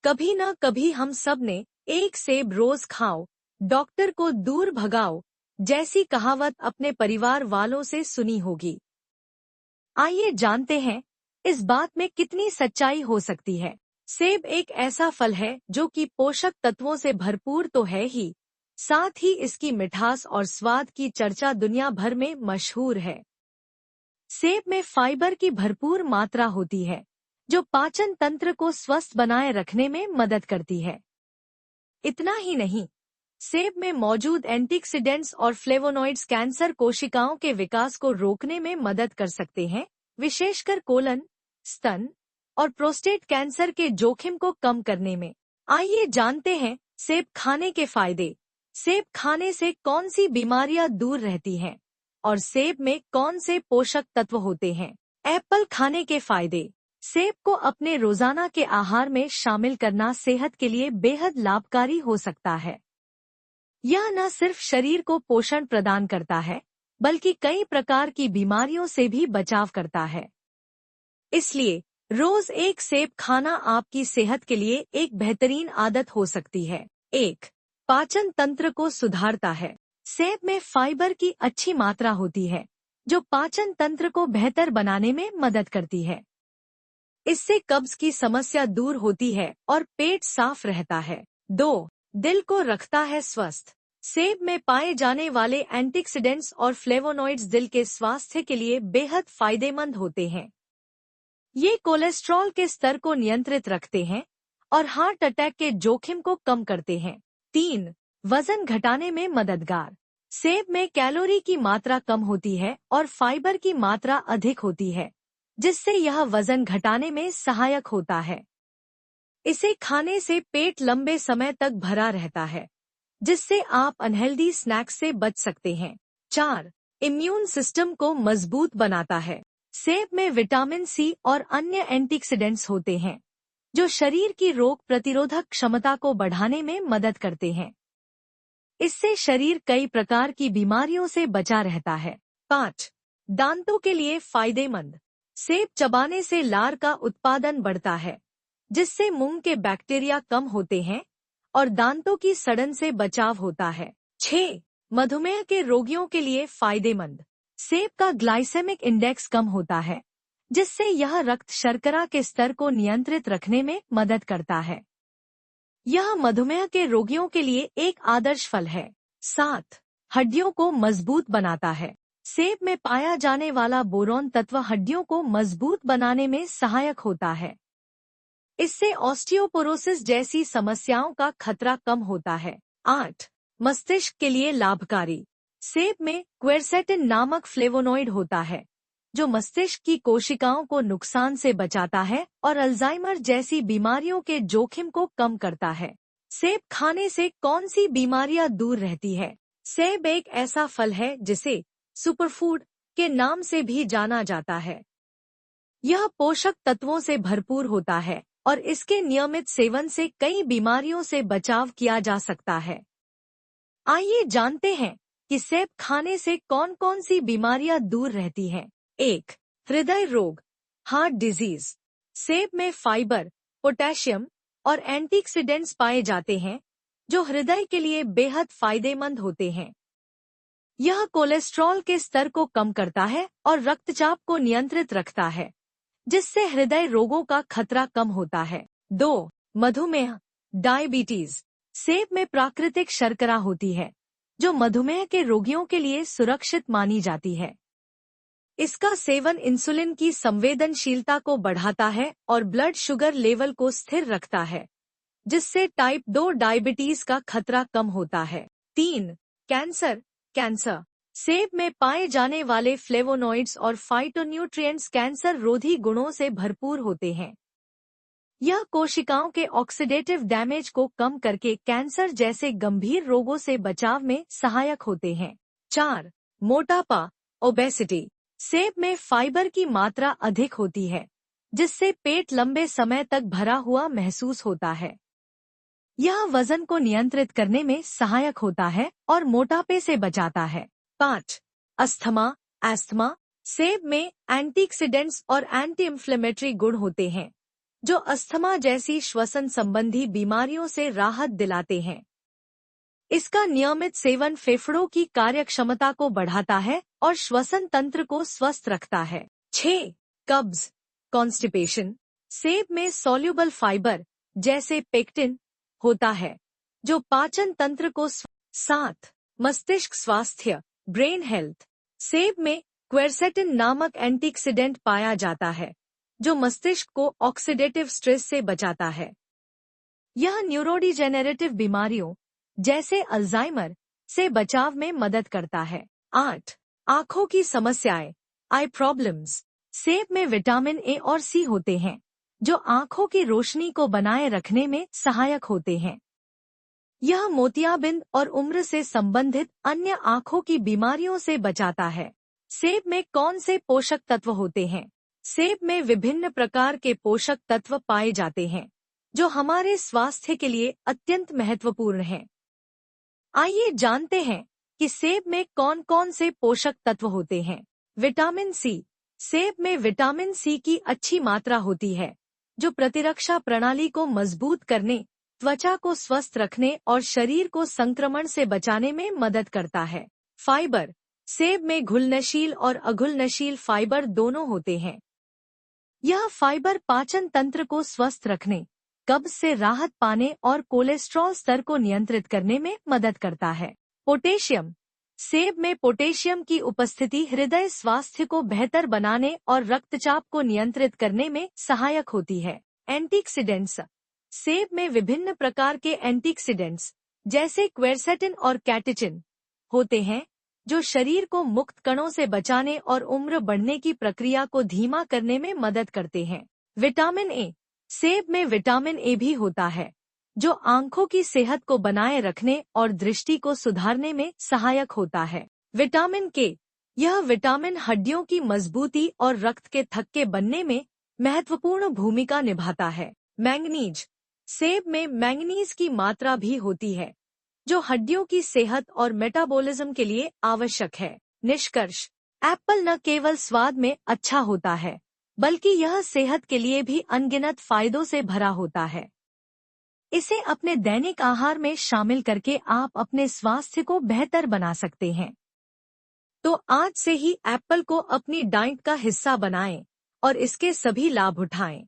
कभी ना कभी हम सब ने एक सेब रोज खाओ, डॉक्टर को दूर भगाओ जैसी कहावत अपने परिवार वालों से सुनी होगी। आइए जानते हैं इस बात में कितनी सच्चाई हो सकती है। सेब एक ऐसा फल है जो कि पोषक तत्वों से भरपूर तो है ही, साथ ही इसकी मिठास और स्वाद की चर्चा दुनिया भर में मशहूर है। सेब में फाइबर की भरपूर मात्रा होती है, जो पाचन तंत्र को स्वस्थ बनाए रखने में मदद करती है। इतना ही नहीं, सेब में मौजूद एंटीऑक्सीडेंट्स और फ्लेवोनॉइड्स कैंसर कोशिकाओं के विकास को रोकने में मदद कर सकते हैं, विशेषकर कोलन, स्तन और प्रोस्टेट कैंसर के जोखिम को कम करने में। आइए जानते हैं सेब खाने के फायदे। सेब खाने से कौन सी बीमारियां दूर रहती हैं और सेब में कौन से पोषक तत्व होते हैं। एप्पल खाने के फायदे। सेब को अपने रोजाना के आहार में शामिल करना सेहत के लिए बेहद लाभकारी हो सकता है। यह न सिर्फ शरीर को पोषण प्रदान करता है, बल्कि कई प्रकार की बीमारियों से भी बचाव करता है। इसलिए रोज एक सेब खाना आपकी सेहत के लिए एक बेहतरीन आदत हो सकती है। 1. पाचन तंत्र को सुधारता है। सेब में फाइबर की अच्छी मात्रा होती है, जो पाचन तंत्र को बेहतर बनाने में मदद करती है। इससे कब्ज की समस्या दूर होती है और पेट साफ रहता है। 2. दिल को रखता है स्वस्थ। सेब में पाए जाने वाले एंटीऑक्सीडेंट्स और फ्लेवोनॉइड्स दिल के स्वास्थ्य के लिए बेहद फायदेमंद होते हैं। ये कोलेस्ट्रॉल के स्तर को नियंत्रित रखते हैं और हार्ट अटैक के जोखिम को कम करते हैं। 3. वजन घटाने में मददगार। सेब में कैलोरी की मात्रा कम होती है और फाइबर की मात्रा अधिक होती है, जिससे यह वजन घटाने में सहायक होता है। इसे खाने से पेट लंबे समय तक भरा रहता है, जिससे आप अनहेल्दी स्नैक्स से बच सकते हैं। 4. इम्यून सिस्टम को मजबूत बनाता है। सेब में विटामिन सी और अन्य एंटीऑक्सीडेंट्स होते हैं, जो शरीर की रोग प्रतिरोधक क्षमता को बढ़ाने में मदद करते हैं। इससे शरीर कई प्रकार की बीमारियों से बचा रहता है। 5. दांतों के लिए फायदेमंद। सेब चबाने से लार का उत्पादन बढ़ता है, जिससे मुंह के बैक्टीरिया कम होते हैं और दांतों की सड़न से बचाव होता है। 6. मधुमेह के रोगियों के लिए फायदेमंद। सेब का ग्लाइसेमिक इंडेक्स कम होता है, जिससे यह रक्त शर्करा के स्तर को नियंत्रित रखने में मदद करता है। यह मधुमेह के रोगियों के लिए एक आदर्श फल है। 7. हड्डियों को मजबूत बनाता है। सेब में पाया जाने वाला बोरॉन तत्व हड्डियों को मजबूत बनाने में सहायक होता है। इससे ऑस्टियोपोरोसिस जैसी समस्याओं का खतरा कम होता है। 8. मस्तिष्क के लिए लाभकारी। सेब में क्वेरसेटिन नामक फ्लेवोनॉइड होता है, जो मस्तिष्क की कोशिकाओं को नुकसान से बचाता है और अल्जाइमर जैसी बीमारियों के जोखिम को कम करता है। सेब खाने से कौन सी बीमारियां दूर रहती है। सेब एक ऐसा फल है जिसे सुपरफूड के नाम से भी जाना जाता है। यह पोषक तत्वों से भरपूर होता है और इसके नियमित सेवन से कई बीमारियों से बचाव किया जा सकता है। आइए जानते हैं कि सेब खाने से कौन कौन सी बीमारियां दूर रहती हैं। 1. हृदय रोग, हार्ट डिजीज। सेब में फाइबर, पोटेशियम और एंटीऑक्सीडेंट्स पाए जाते हैं, जो हृदय के लिए बेहद फायदेमंद होते हैं। यह कोलेस्ट्रॉल के स्तर को कम करता है और रक्तचाप को नियंत्रित रखता है, जिससे हृदय रोगों का खतरा कम होता है। 2. मधुमेह, डायबिटीज। सेब में प्राकृतिक शर्करा होती है, जो मधुमेह के रोगियों के लिए सुरक्षित मानी जाती है। इसका सेवन इंसुलिन की संवेदनशीलता को बढ़ाता है और ब्लड शुगर लेवल को स्थिर रखता है, जिससे टाइप 2 डायबिटीज का खतरा कम होता है। 3. कैंसर। सेब में पाए जाने वाले फ्लेवोनॉइड्स और फाइटोन्यूट्रिएंट्स कैंसर रोधी गुणों से भरपूर होते हैं। यह कोशिकाओं के ऑक्सीडेटिव डैमेज को कम करके कैंसर जैसे गंभीर रोगों से बचाव में सहायक होते हैं। 4. मोटापा, ओबेसिटी। सेब में फाइबर की मात्रा अधिक होती है, जिससे पेट लंबे समय तक भरा हुआ महसूस होता है। यह वजन को नियंत्रित करने में सहायक होता है और मोटापे से बचाता है। 5. अस्थमा। सेब में एंटीऑक्सीडेंट्स और एंटी इंफ्लेमेटरी गुण होते हैं, जो अस्थमा जैसी श्वसन संबंधी बीमारियों से राहत दिलाते हैं। इसका नियमित सेवन फेफड़ों की कार्यक्षमता को बढ़ाता है और श्वसन तंत्र को स्वस्थ रखता है। 6. कब्ज, कॉन्स्टिपेशन। सेब में सॉल्युबल फाइबर जैसे पेक्टिन होता है जो पाचन तंत्र को 7. मस्तिष्क स्वास्थ्य, ब्रेन हेल्थ। सेब में क्वेरसेटिन नामक एंटीऑक्सीडेंट पाया जाता है जो मस्तिष्क को ऑक्सीडेटिव स्ट्रेस से बचाता है। यह न्यूरोडिजेनेरेटिव बीमारियों जैसे अल्जाइमर से बचाव में मदद करता है। 8. आँखों की समस्याएं, आई प्रॉब्लम्स। सेब में विटामिन ए और सी होते हैं जो आँखों की रोशनी को बनाए रखने में सहायक होते हैं। यह मोतियाबिंद और उम्र से संबंधित अन्य आँखों की बीमारियों से बचाता है। सेब में कौन से पोषक तत्व होते हैं? सेब में विभिन्न प्रकार के पोषक तत्व पाए जाते हैं जो हमारे स्वास्थ्य के लिए अत्यंत महत्वपूर्ण हैं। आइए जानते हैं कि सेब में कौन कौन से पोषक तत्व होते हैं। Vitamin C. सेब में विटामिन सी की अच्छी मात्रा होती है जो प्रतिरक्षा प्रणाली को मजबूत करने, त्वचा को स्वस्थ रखने और शरीर को संक्रमण से बचाने में मदद करता है। फाइबर। सेब में घुलनशील और अघुलनशील फाइबर दोनों होते हैं। यह फाइबर पाचन तंत्र को स्वस्थ रखने, कब्ज से राहत पाने और कोलेस्ट्रॉल स्तर को नियंत्रित करने में मदद करता है। पोटेशियम। सेब में पोटेशियम की उपस्थिति हृदय स्वास्थ्य को बेहतर बनाने और रक्तचाप को नियंत्रित करने में सहायक होती है। एंटीऑक्सीडेंट्स। सेब में विभिन्न प्रकार के एंटीऑक्सीडेंट्स जैसे क्वेरसेटिन और कैटेचिन होते हैं जो शरीर को मुक्त कणों से बचाने और उम्र बढ़ने की प्रक्रिया को धीमा करने में मदद करते हैं। Vitamin A. सेब में विटामिन ए भी होता है जो आँखों की सेहत को बनाए रखने और दृष्टि को सुधारने में सहायक होता है। विटामिन के। यह विटामिन हड्डियों की मजबूती और रक्त के थक्के बनने में महत्वपूर्ण भूमिका निभाता है। मैंगनीज। सेब में मैंगनीज की मात्रा भी होती है जो हड्डियों की सेहत और मेटाबॉलिज्म के लिए आवश्यक है। निष्कर्ष। एप्पल न केवल स्वाद में अच्छा होता है बल्कि यह सेहत के लिए भी अनगिनत फायदों से भरा होता है। इसे अपने दैनिक आहार में शामिल करके आप अपने स्वास्थ्य को बेहतर बना सकते हैं। तो आज से ही एप्पल को अपनी डाइट का हिस्सा बनाएं और इसके सभी लाभ उठाएं।